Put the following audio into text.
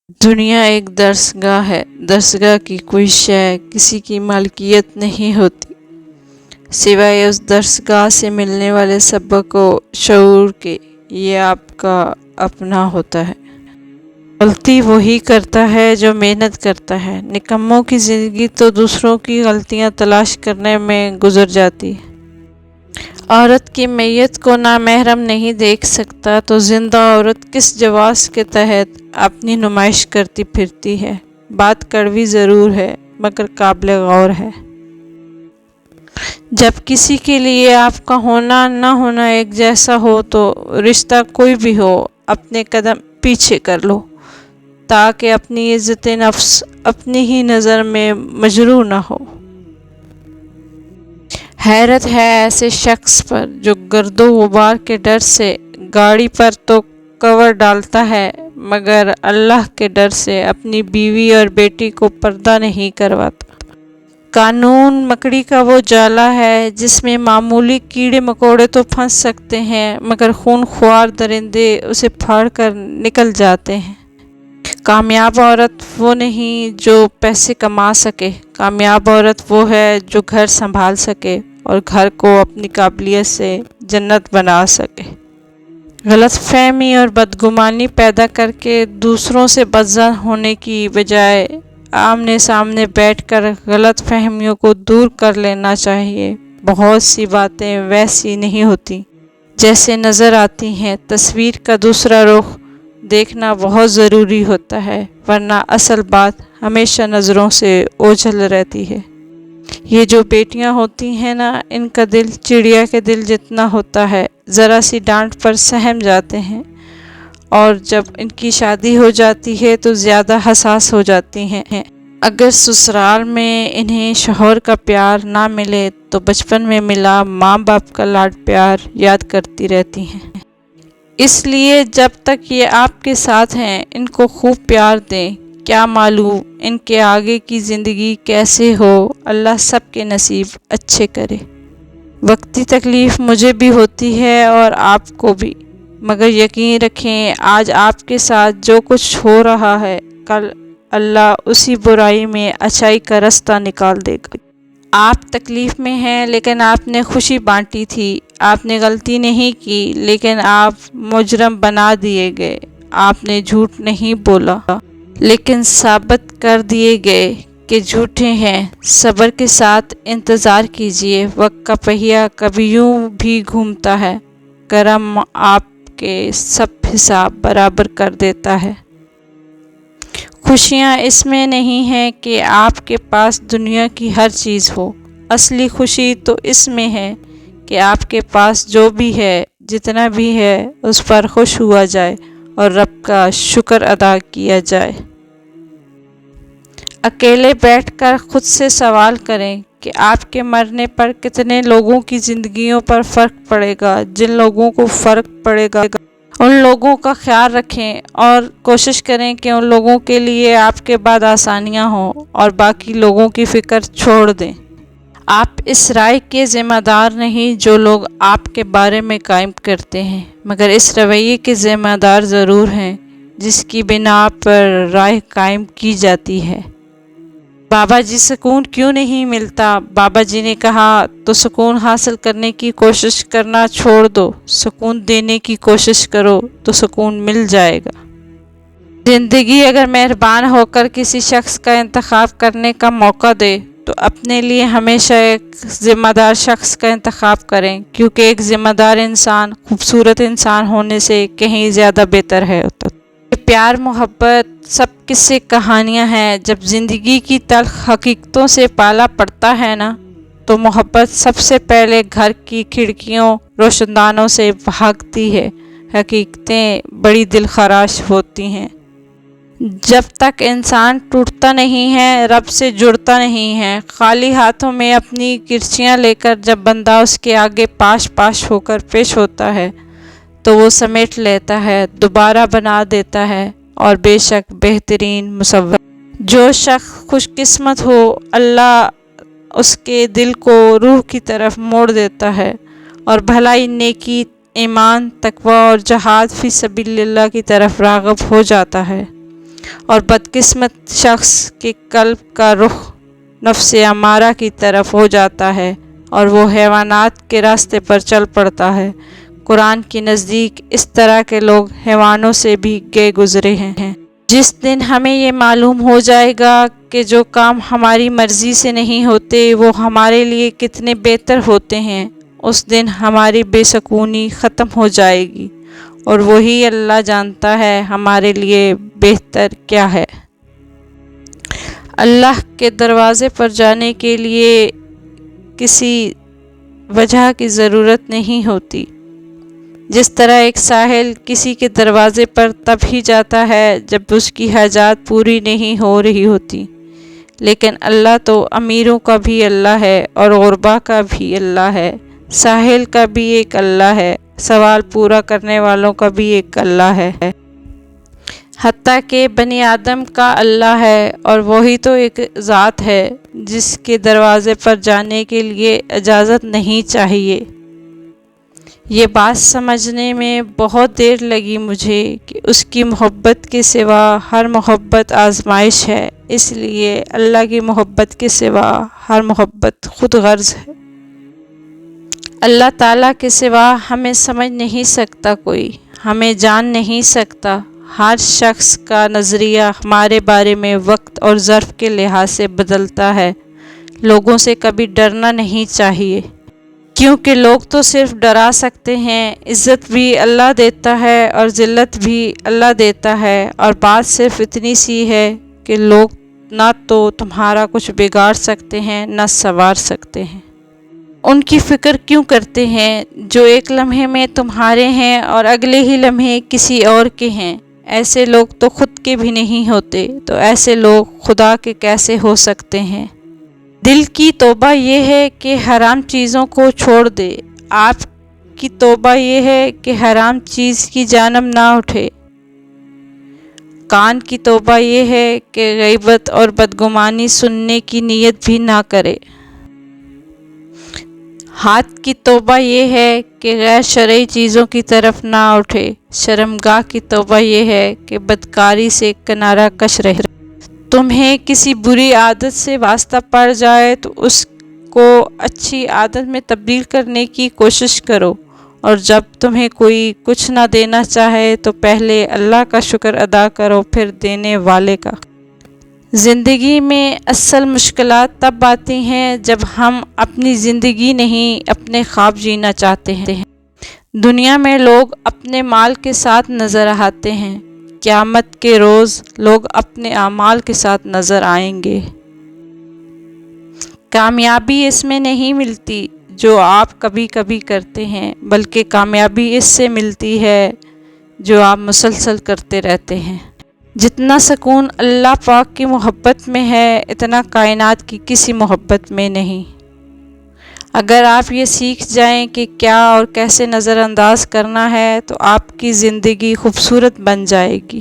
دنیا ایک درسگاہ ہے۔ درسگاہ کی کوئی شے کسی کی مالکیت نہیں ہوتی سوائے اس درسگاہ سے ملنے والے سبق و شعور کے۔ یہ آپ کا اپنا ہوتا ہے۔ غلطی وہی کرتا ہے جو محنت کرتا ہے۔ نکموں کی زندگی تو دوسروں کی غلطیاں تلاش کرنے میں گزر جاتی ہے۔ عورت کی میت کو نامحرم نہیں دیکھ سکتا تو زندہ عورت کس جواز کے تحت اپنی نمائش کرتی پھرتی ہے؟ بات کڑوی ضرور ہے مگر قابل غور ہے۔ جب کسی کے لیے آپ کا ہونا نہ ہونا ایک جیسا ہو تو رشتہ کوئی بھی ہو اپنے قدم پیچھے کر لو تاکہ اپنی عزت نفس اپنی ہی نظر میں مجروح نہ ہو۔ حیرت ہے ایسے شخص پر جو گرد و غبار کے ڈر سے گاڑی پر تو کور ڈالتا ہے مگر اللہ کے ڈر سے اپنی بیوی اور بیٹی کو پردہ نہیں کرواتا۔ قانون مکڑی کا وہ جالا ہے جس میں معمولی کیڑے مکوڑے تو پھنس سکتے ہیں مگر خون خوار درندے اسے پھاڑ کر نکل جاتے ہیں۔ کامیاب عورت وہ نہیں جو پیسے کما سکے، کامیاب عورت وہ ہے جو گھر سنبھال سکے اور گھر کو اپنی قابلیت سے جنت بنا سکے۔ غلط فہمی اور بدگمانی پیدا کر کے دوسروں سے بدظن ہونے کی بجائے آمنے سامنے بیٹھ کر غلط فہمیوں کو دور کر لینا چاہیے۔ بہت سی باتیں ویسی نہیں ہوتی جیسے نظر آتی ہیں۔ تصویر کا دوسرا رخ دیکھنا بہت ضروری ہوتا ہے ورنہ اصل بات ہمیشہ نظروں سے اوجھل رہتی ہے۔ یہ جو بیٹیاں ہوتی ہیں نا، ان کا دل چڑیا کے دل جتنا ہوتا ہے، ذرا سی ڈانٹ پر سہم جاتے ہیں اور جب ان کی شادی ہو جاتی ہے تو زیادہ حساس ہو جاتی ہیں۔ اگر سسرال میں انہیں شوہر کا پیار نہ ملے تو بچپن میں ملا ماں باپ کا لاڈ پیار یاد کرتی رہتی ہیں۔ اس لیے جب تک یہ آپ کے ساتھ ہیں ان کو خوب پیار دیں۔ کیا معلوم ان کے آگے کی زندگی کیسے ہو، اللہ سب کے نصیب اچھے کرے۔ وقتی تکلیف مجھے بھی ہوتی ہے اور آپ کو بھی، مگر یقین رکھیں آج آپ کے ساتھ جو کچھ ہو رہا ہے کل اللہ اسی برائی میں اچھائی کا رستہ نکال دے گا۔ آپ تکلیف میں ہیں لیکن آپ نے خوشی بانٹی تھی۔ آپ نے غلطی نہیں کی لیکن آپ مجرم بنا دیے گئے۔ آپ نے جھوٹ نہیں بولا لیکن ثابت کر دیے گئے کہ جھوٹے ہیں۔ صبر کے ساتھ انتظار کیجیے، وقت کا پہیہ کبھی یوں بھی گھومتا ہے، کرم آپ کے سب حساب برابر کر دیتا ہے۔ خوشیاں اس میں نہیں ہیں کہ آپ کے پاس دنیا کی ہر چیز ہو، اصلی خوشی تو اس میں ہے کہ آپ کے پاس جو بھی ہے، جتنا بھی ہے، اس پر خوش ہوا جائے اور رب کا شکر ادا کیا جائے۔ اکیلے بیٹھ کر خود سے سوال کریں کہ آپ کے مرنے پر کتنے لوگوں کی زندگیوں پر فرق پڑے گا۔ جن لوگوں کو فرق پڑے گا ان لوگوں کا خیال رکھیں اور کوشش کریں کہ ان لوگوں کے لیے آپ کے بعد آسانیاں ہوں اور باقی لوگوں کی فکر چھوڑ دیں۔ آپ اس رائے کے ذمہ دار نہیں جو لوگ آپ کے بارے میں قائم کرتے ہیں، مگر اس رویے کے ذمہ دار ضرور ہیں جس کی بنا پر رائے قائم کی جاتی ہے۔ بابا جی سکون کیوں نہیں ملتا؟ بابا جی نے کہا تو سکون حاصل کرنے کی کوشش کرنا چھوڑ دو، سکون دینے کی کوشش کرو تو سکون مل جائے گا۔ زندگی اگر مہربان ہو کر کسی شخص کا انتخاب کرنے کا موقع دے تو اپنے لیے ہمیشہ ایک ذمہ دار شخص کا انتخاب کریں، کیونکہ ایک ذمہ دار انسان خوبصورت انسان ہونے سے کہیں زیادہ بہتر ہے۔ پیار محبت سب قصے کہانیاں ہیں۔ جب زندگی کی تلخ حقیقتوں سے پالا پڑتا ہے نا تو محبت سب سے پہلے گھر کی کھڑکیوں روشن دانوں سے بھاگتی ہے۔ حقیقتیں بڑی دل خراش ہوتی ہیں۔ جب تک انسان ٹوٹتا نہیں ہے رب سے جڑتا نہیں ہے۔ خالی ہاتھوں میں اپنی کرچیاں لے کر جب بندہ اس کے آگے پاش پاش ہو کر پیش ہوتا ہے تو وہ سمیٹ لیتا ہے، دوبارہ بنا دیتا ہے اور بے شک بہترین مصور۔ جو شخص خوش قسمت ہو اللہ اس کے دل کو روح کی طرف موڑ دیتا ہے اور بھلائی، نیکی، ایمان، تقوی اور جہاد فی سبیل اللہ کی طرف راغب ہو جاتا ہے۔ اور بدقسمت شخص کے قلب کا رخ نفس امارہ کی طرف ہو جاتا ہے اور وہ حیوانات کے راستے پر چل پڑتا ہے۔ قرآن کے نزدیک اس طرح کے لوگ حیوانوں سے بھی گئے گزرے ہیں۔ جس دن ہمیں یہ معلوم ہو جائے گا کہ جو کام ہماری مرضی سے نہیں ہوتے وہ ہمارے لیے کتنے بہتر ہوتے ہیں، اس دن ہماری بے سکونی ختم ہو جائے گی، اور وہی اللہ جانتا ہے ہمارے لیے بہتر کیا ہے۔ اللہ کے دروازے پر جانے کے لیے کسی وجہ کی ضرورت نہیں ہوتی۔ جس طرح ایک سائل کسی کے دروازے پر تب ہی جاتا ہے جب اس کی حاجات پوری نہیں ہو رہی ہوتی، لیکن اللہ تو امیروں کا بھی اللہ ہے اور غربا کا بھی اللہ ہے، سائل کا بھی ایک اللہ ہے، سوال پورا کرنے والوں کا بھی ایک اللہ ہے، حتیٰ کہ بنی آدم کا اللہ ہے، اور وہی تو ایک ذات ہے جس کے دروازے پر جانے کے لیے اجازت نہیں چاہیے۔ یہ بات سمجھنے میں بہت دیر لگی مجھے کہ اس کی محبت کے سوا ہر محبت آزمائش ہے، اس لیے اللہ کی محبت کے سوا ہر محبت خود غرض ہے۔ اللہ تعالیٰ کے سوا ہمیں سمجھ نہیں سکتا کوئی، ہمیں جان نہیں سکتا۔ ہر شخص کا نظریہ ہمارے بارے میں وقت اور ظرف کے لحاظ سے بدلتا ہے۔ لوگوں سے کبھی ڈرنا نہیں چاہیے، کیونکہ لوگ تو صرف ڈرا سکتے ہیں، عزت بھی اللہ دیتا ہے اور ذلت بھی اللہ دیتا ہے، اور بات صرف اتنی سی ہے کہ لوگ نہ تو تمہارا کچھ بگاڑ سکتے ہیں نہ سنوار سکتے ہیں۔ ان کی فکر کیوں کرتے ہیں جو ایک لمحے میں تمہارے ہیں اور اگلے ہی لمحے کسی اور کے ہیں؟ ایسے لوگ تو خود کے بھی نہیں ہوتے، تو ایسے لوگ خدا کے کیسے ہو سکتے ہیں؟ دل کی توبہ یہ ہے کہ حرام چیزوں کو چھوڑ دے، آپ کی توبہ یہ ہے کہ حرام چیز کی جانب نہ اٹھے۔ کان کی توبہ یہ ہے کہ غیبت اور بدگمانی سننے کی نیت بھی نہ کرے۔ ہاتھ کی توبہ یہ ہے کہ غیر شرعی چیزوں کی طرف نہ اٹھے۔ شرمگاہ کی توبہ یہ ہے کہ بدکاری سے کنارہ کش رہے۔ تمہیں کسی بری عادت سے واسطہ پڑ جائے تو اس کو اچھی عادت میں تبدیل کرنے کی کوشش کرو، اور جب تمہیں کوئی کچھ نہ دینا چاہے تو پہلے اللہ کا شکر ادا کرو، پھر دینے والے کا۔ زندگی میں اصل مشکلات تب آتی ہیں جب ہم اپنی زندگی نہیں اپنے خواب جینا چاہتے ہیں۔ دنیا میں لوگ اپنے مال کے ساتھ نظر آتے ہیں، قیامت کے روز لوگ اپنے اعمال کے ساتھ نظر آئیں گے۔ کامیابی اس میں نہیں ملتی جو آپ کبھی کبھی کرتے ہیں، بلکہ کامیابی اس سے ملتی ہے جو آپ مسلسل کرتے رہتے ہیں۔ جتنا سکون اللہ پاک کی محبت میں ہے اتنا کائنات کی کسی محبت میں نہیں۔ اگر آپ یہ سیکھ جائیں کہ کیا اور کیسے نظر انداز کرنا ہے تو آپ کی زندگی خوبصورت بن جائے گی۔